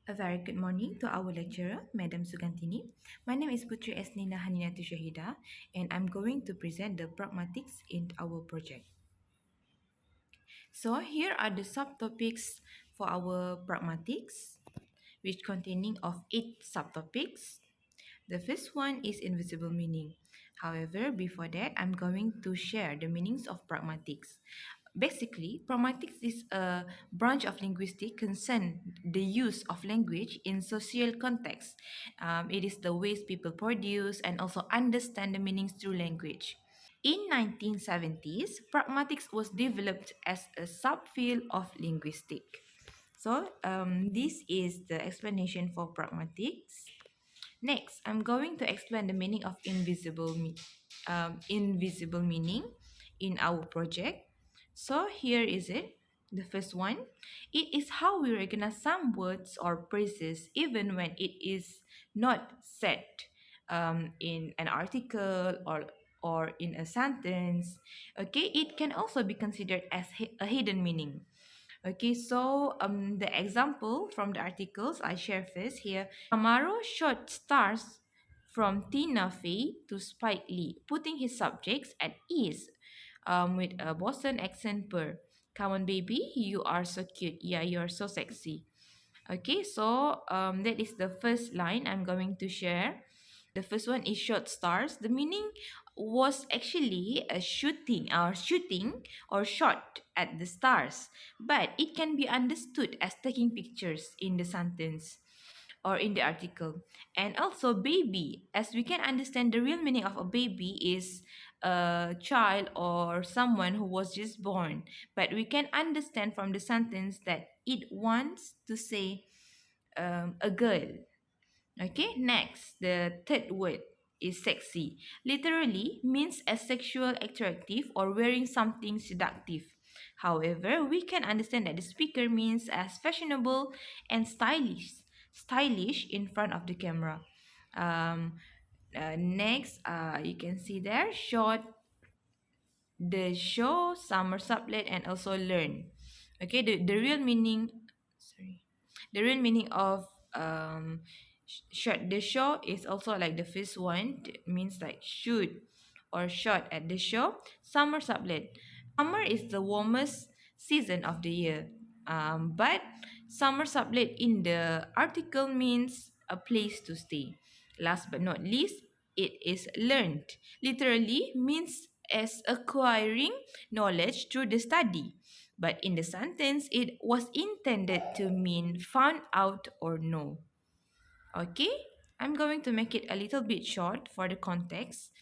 A very good morning to our lecturer, Madam Sugantini. My name is Putri Esnina Haninatu Shahida, and I'm going to present the pragmatics in our project. So here are the subtopics for our pragmatics, which containing of 8 subtopics. The first one is invisible meaning. However, before that, I'm going to share the meanings of pragmatics. Basically, pragmatics is a branch of linguistics concerned the use of language in social context. It is the ways people produce and also understand the meanings through language. In 1970s, pragmatics was developed as a subfield of linguistics. So, this is the explanation for pragmatics. Next, I'm going to explain the meaning of invisible meaning in our project. So here is it. The first one, it is how we recognize some words or phrases even when it is not said in an article or in a sentence. Okay, it can also be considered as a hidden meaning. Okay, so the example from the articles I share first here. Amaro shot stars from Tina Fey to Spike Lee, putting his subjects at ease with a Boston accent per. Come on, baby, you are so cute. Yeah, you are so sexy. Okay, so that is the first line I'm going to share. The first one is shot stars. The meaning was actually a shooting or shot at the stars, but it can be understood as taking pictures in the sentence or in the article. And also baby, as we can understand the real meaning of a baby is a child or someone who was just born, but we can understand from the sentence that it wants to say a girl. Okay, next, the third word is sexy. Literally means as sexual attractive or wearing something seductive. However, we can understand that the speaker means as fashionable and stylish in front of the camera. Um, Next, you can see there short, the show, summer sublet, and also learn. Okay, the real meaning, sorry, the real meaning of shot the show is also like the first one. It means like shoot or shot at the show. Summer sublet. Summer is the warmest season of the year. But summer sublet in the article means a place to stay. Last but not least, it is learned. Literally means as acquiring knowledge through the study. But in the sentence, it was intended to mean found out or know. Okay, I'm going to make it a little bit short for the context.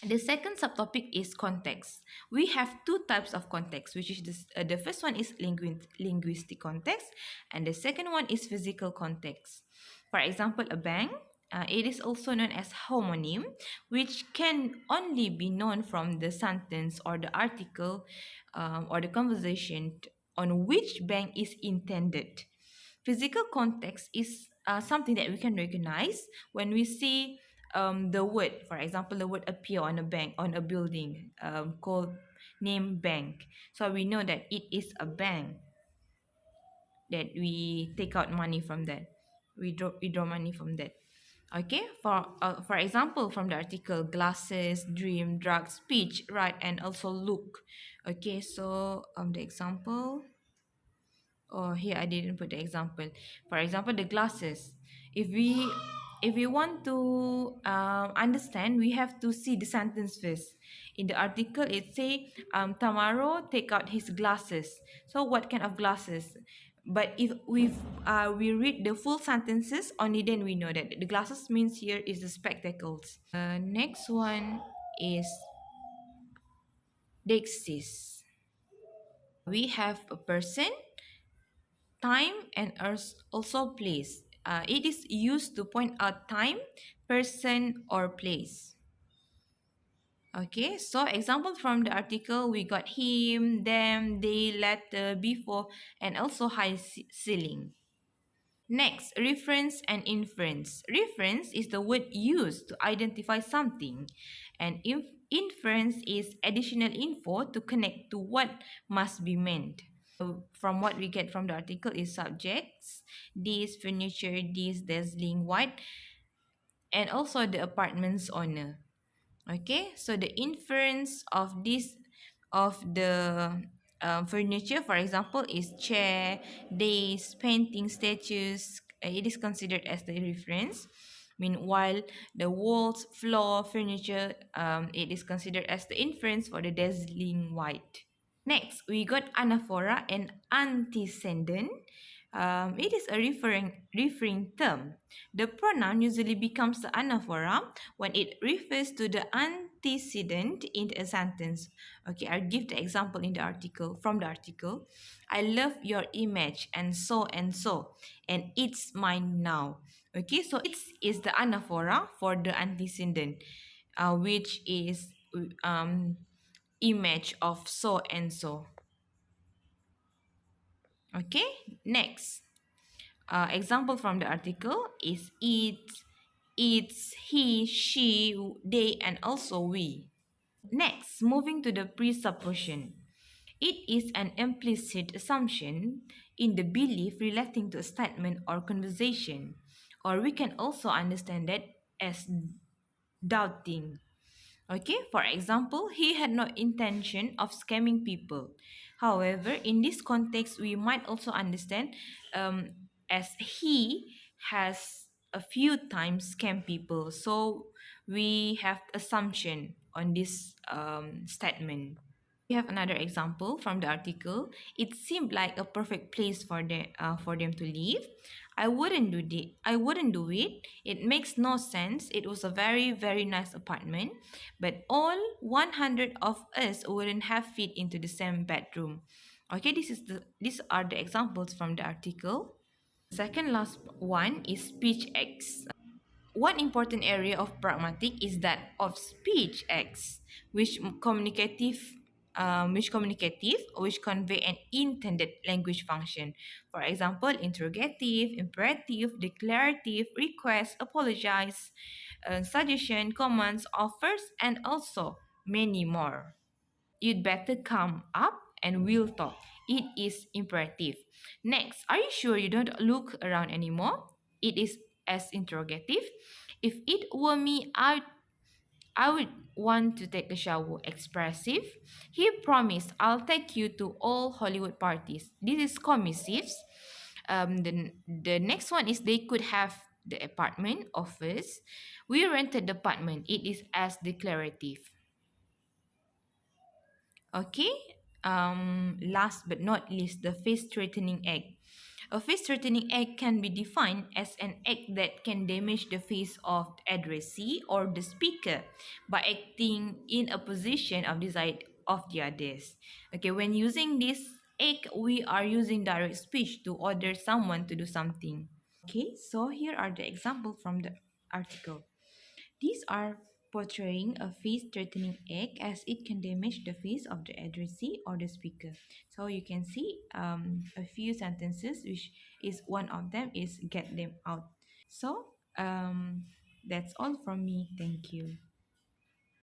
The second subtopic is context. We have two types of context, which is this, the first one is linguistic context, and the second one is physical context. For example, a bank. It is also known as homonym, which can only be known from the sentence or the article or the conversation on which bank is intended. Physical context is something that we can recognize when we see the word. For example, the word appear on a bank, on a building called name bank. So we know that it is a bank that we take out money from that. We draw money from that. Okay, for example, from the article, glasses, dream, drug, speech, right, and also look. Okay, so the example. Oh, here I didn't put the example. For example, the glasses. If we if we want to understand, we have to see the sentence first. In the article, it say Tamaro take out his glasses. So what kind of glasses? But if we read the full sentences, only then we know that the glasses means here is the spectacles. Next one is Dexis. We have a person, time, and also place. It is used to point out time, person, or place. Okay, so example from the article, we got him, them, they, letter, before, and also high ceiling. Next, reference and inference. Reference is the word used to identify something, and inference is additional info to connect to what must be meant. From what we get from the article is subjects, this furniture, this dazzling white, and also the apartment's owner. Okay, so the inference of this of the furniture, for example, is chair, days, painting, statues. It is considered as the reference. Meanwhile, the walls, floor, furniture, it is considered as the inference for the dazzling white. Next, we got anaphora and antecedent. It is a referring term. The pronoun usually becomes the anaphora when it refers to the antecedent in a sentence. Okay, I'll give the example in the article from the article. I love your image and so and it's mine now. Okay, so it's is the anaphora for the antecedent, which is image of so and so. Okay, next example from the article is it, it's, he, she, they, and also we. Next, moving to the presupposition. It is an implicit assumption in the belief relating to a statement or conversation, or we can also understand that as doubting. Okay, for example, he had no intention of scamming people. However, in this context, we might also understand as he has a few times scammed people. So we have assumption on this statement. We have another example from the article. It seemed like a perfect place for them to live. I wouldn't do it. It makes no sense. It was a very nice apartment, but all 100 of us wouldn't have fit into the same bedroom. Okay, these are the examples from the article. Second last one is speech X. One important area of pragmatic is that of speech acts, which which convey an intended language function. For example, interrogative, imperative, declarative, request, apologize, suggestion, commands, offers, and also many more. You'd better come up and we'll talk. It is imperative. Next, are you sure you don't look around anymore? It is as interrogative. If it were me, I would want to take a shower. Expressive. He promised I'll take you to all Hollywood parties. This is commissive. The next one is they could have the apartment, office. We rented the apartment. It is as declarative. Okay. Last but not least, the face-threatening act. A face-threatening act can be defined as an act that can damage the face of the addressee or the speaker by acting in a position of desire of the others. Okay, when using this act, we are using direct speech to order someone to do something. Okay, so here are the examples from the article. These are portraying a face-threatening act as it can damage the face of the addressee or the speaker. So you can see a few sentences, which is one of them is get them out. So that's all from me. Thank you.